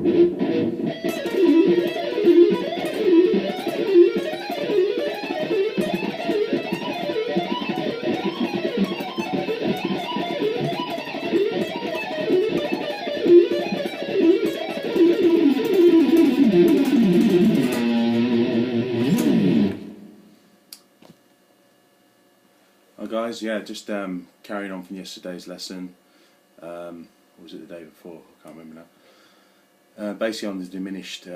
Hi guys, yeah, just carrying on from yesterday's lesson, or was it the day before? I can't remember now. Basically on the diminished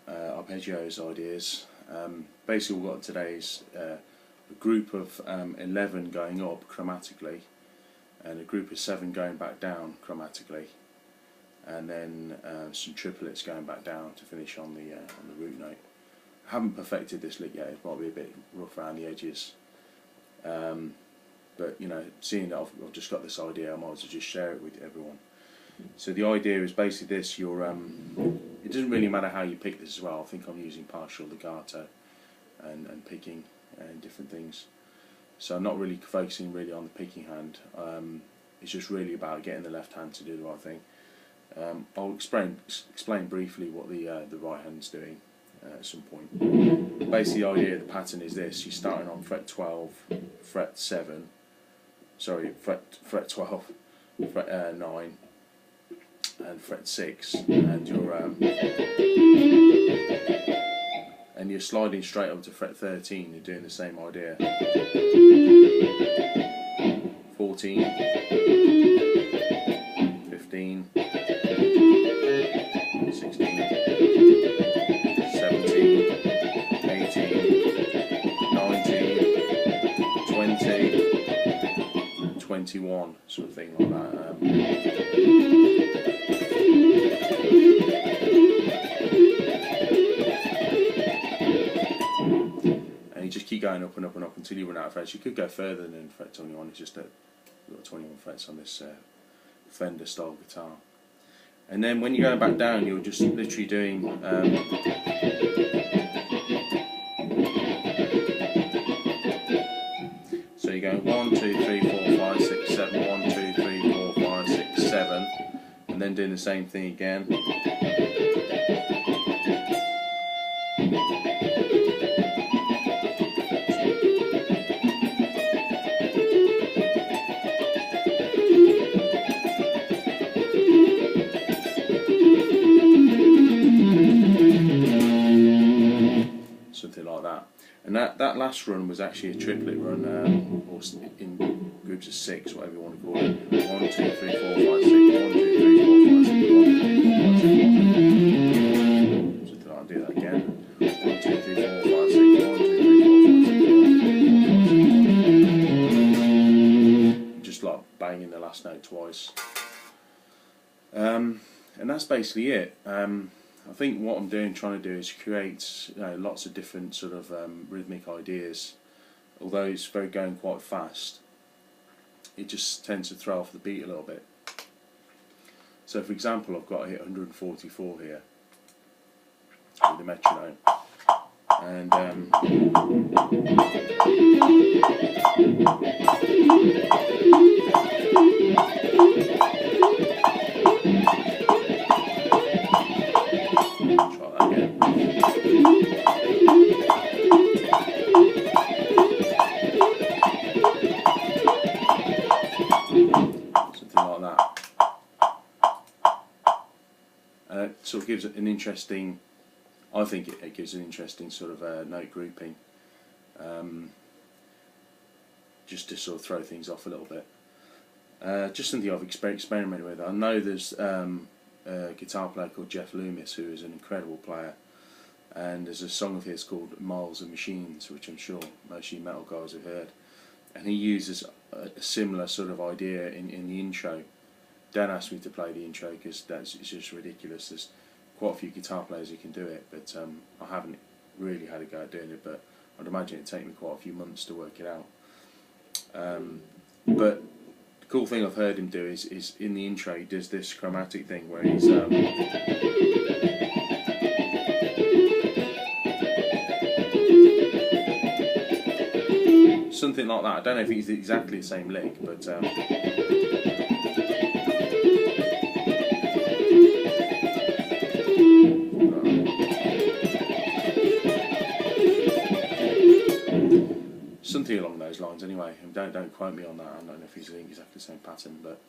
arpeggios ideas. Basically what we've got today is a group of 11 going up chromatically and a group of 7 going back down chromatically, and then some triplets going back down to finish on the root note. I haven't perfected this lick yet, it might be a bit rough around the edges. But you know, seeing that I've just got this idea, I might as well just share it with everyone. So the idea is basically this: it doesn't really matter how you pick this as well. I think I'm using partial legato and picking and different things. So I'm not really focusing really on the picking hand. It's just really about getting the left hand to do the right thing. I'll explain briefly what the right hand's doing at some point. But basically the idea of the pattern is this: you're starting on fret 12, fret 7, sorry, fret 12, fret 9 and fret 6, and you're sliding straight up to fret 13. You're doing the same idea. 14, 15, 16, 17, 18, 19, 20, 21, sort of thing like that. And you just keep going up and up and up until you run out of frets. You could go further than fret 21, it's just that you've got 21 frets on this Fender style guitar. And then when you're going back down, you're just literally doing so you're going 1, 2, 3, 4, 5, 6, 7, 1, 2, 3, 4, 5, 6, 7, and then doing the same thing again. Something like that. And that last run was actually a triplet run, or in groups of 6, whatever you want to call it. 1, 2, 3, 4, 5, 6, 1, 2, 3, 4, 5, 6, 1, 2, 3, 4, 5, 6, 1. Something like that. Do that again. 1, 2, 3, 4, 5, 6, 1, 2, 3, 4, 5, 6, 1. Just like banging the last note twice. And that's basically it. I think what I'm trying to do is create lots of different sort of rhythmic ideas. Although it's going quite fast, it just tends to throw off the beat a little bit. So for example, I've got to hit 144 here with the metronome, and try that again. Something like that. It sort of gives an interesting, I think it gives an interesting sort of note grouping, just to sort of throw things off a little bit. Just something I've experimented with. I know there's a guitar player called Jeff Loomis who is an incredible player, and there's a song of his called Miles and Machines, which I'm sure most of you metal guys have heard, and he uses a similar sort of idea in the intro. Dan asked me to play the intro because it's just ridiculous. There's quite a few guitar players who can do it, but I haven't really had a go at doing it, but I'd imagine it'd take me quite a few months to work it out. But the cool thing I've heard him do is in the intro he does this chromatic thing where he's something like that. I don't know if it's exactly the same lick, but anyway, and don't quote me on that. I don't know if he's doing exactly the same pattern, but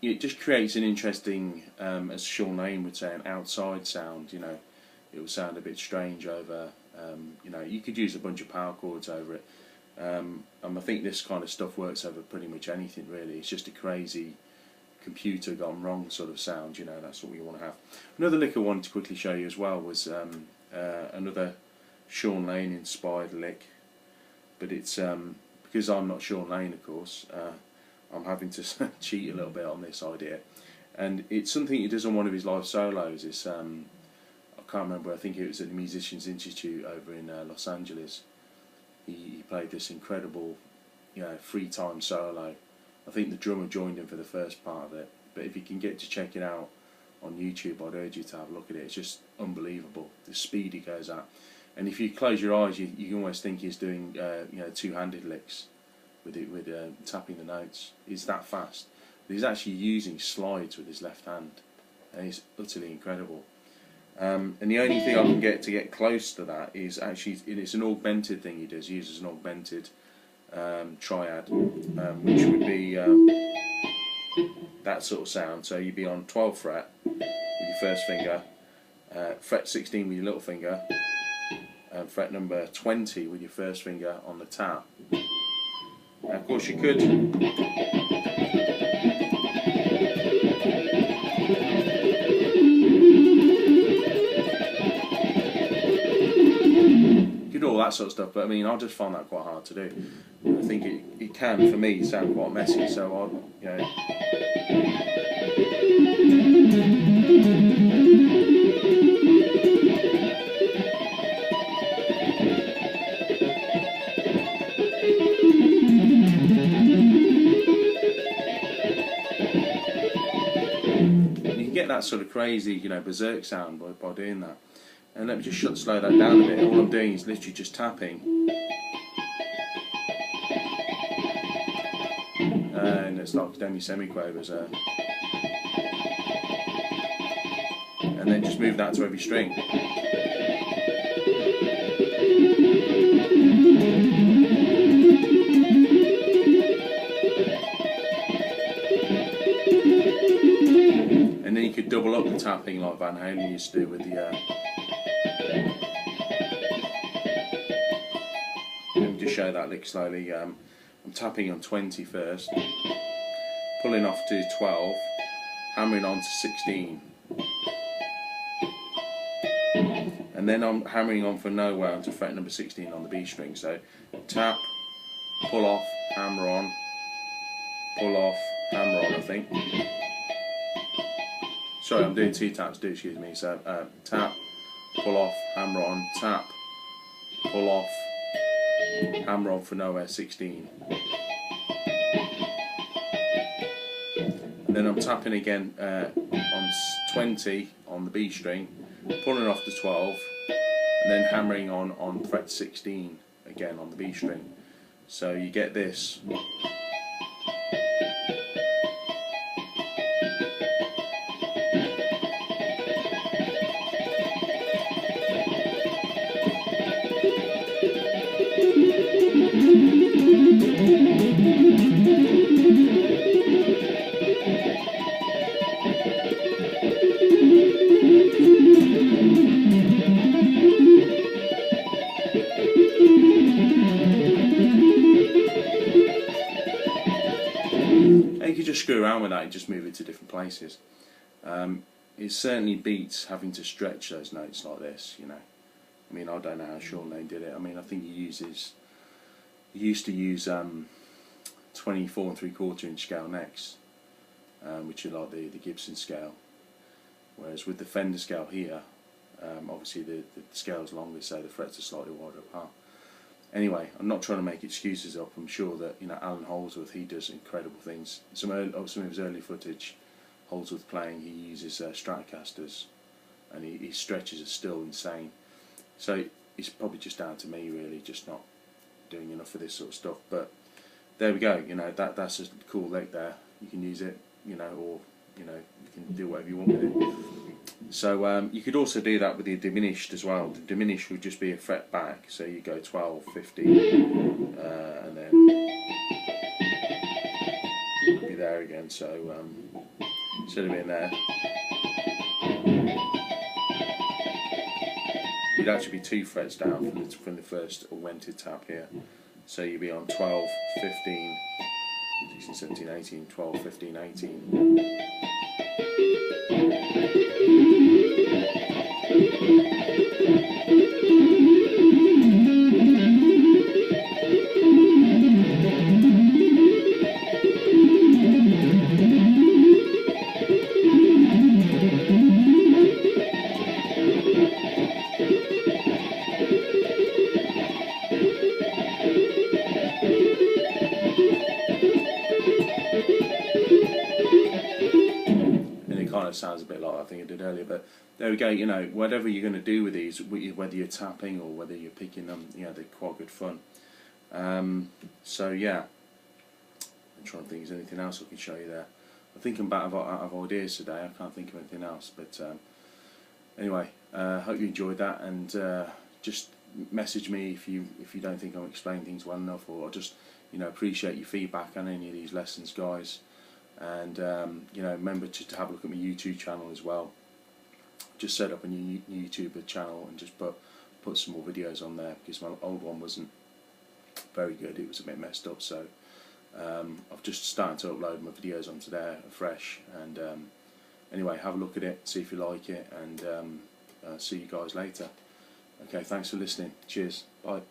it just creates an interesting, as Sean Lane would say, an outside sound. You know, it will sound a bit strange over. You know, you could use a bunch of power chords over it. I think this kind of stuff works over pretty much anything really. It's just a crazy computer gone wrong sort of sound, you know. That's what we want to have. Another lick I wanted to quickly show you as well was another Sean Lane inspired lick, but it's because I'm not Sean Lane, of course. I'm having to cheat a little bit on this idea, and it's something he does on one of his live solos. It's I can't remember, I think it was at the Musicians Institute over in Los Angeles. He played this incredible, you know, free time solo. I think the drummer joined him for the first part of it, but if you can get to check it out on YouTube, I'd urge you to have a look at it. It's just unbelievable, the speed he goes at. And if you close your eyes, you can almost think he's doing you know, two-handed licks with tapping the notes. It's that fast. But he's actually using slides with his left hand, and it's utterly incredible. And the only thing I can get to get close to that is actually, it's an augmented thing he does. He uses an augmented triad, which would be that sort of sound. So you'd be on 12th fret with your first finger, fret 16 with your little finger, and fret number 20 with your first finger on the tap. Now, of course, you could all that sort of stuff, but I mean, I just find that quite hard to do. I think it can, for me, sound quite messy, so I, you know. You can get that sort of crazy, you know, berserk sound by doing that. And let me just slow that down a bit. All I'm doing is literally just tapping. And it's like demi-semiquavers. And then just move that to every string. And then you could double up the tapping like Van Halen used to do with the let me just show that lick slowly. I'm tapping on 20 first, pulling off to 12, hammering on to 16, and then I'm hammering on from nowhere onto fret number 16 on the B string. So tap, pull off, hammer on, pull off, hammer on, I think. Sorry, I'm doing two taps, do excuse me. So tap, pull off, hammer on, tap, pull off, hammer on for nowhere 16. And then I'm tapping again on 20 on the B string, pulling off to 12, and then hammering on fret 16 again on the B string. So you get this. You could just screw around with that and just move it to different places. It certainly beats having to stretch those notes like this, you know. I mean, I don't know how Sean Lane did it. I mean, I think he used to use 24 3/4 inch scale necks, which are like the Gibson scale. Whereas with the Fender scale here, obviously the scale's longer, so the frets are slightly wider apart. Anyway, I'm not trying to make excuses up. I'm sure that, you know, Alan Holdsworth, he does incredible things. Some of his early footage, Holdsworth playing, he uses Stratocasters, and his stretches are still insane. So it's probably just down to me, really, just not doing enough of this sort of stuff. But there we go. You know, that's a cool lick there. You can use it, you know, or, you know, you can do whatever you want with it. So you could also do that with the diminished as well. The diminished would just be a fret back, so you go 12, 15, and then it'll be there again. So instead of being there, you'd actually be 2 frets down from the first augmented tap here. So you'd be on 12, 15, 16, 17, 18, 12, 15, 18. Sounds a bit like I think I did earlier, but there we go. You know, whatever you're going to do with these, whether you're tapping or whether you're picking them, you know, they're quite good fun. So yeah, I'm trying to think, is there anything else I can show you there? I'm thinking out of ideas today. I can't think of anything else, but anyway, hope you enjoyed that, and just message me if you don't think I'm explaining things well enough, or just, you know, appreciate your feedback on any of these lessons, guys. And you know, remember to have a look at my YouTube channel as well. Just set up a new YouTube channel and just put some more videos on there, because my old one wasn't very good. It was a bit messed up, so I've just started to upload my videos onto there fresh. And anyway, have a look at it, see if you like it, and see you guys later. Okay, thanks for listening. Cheers. Bye.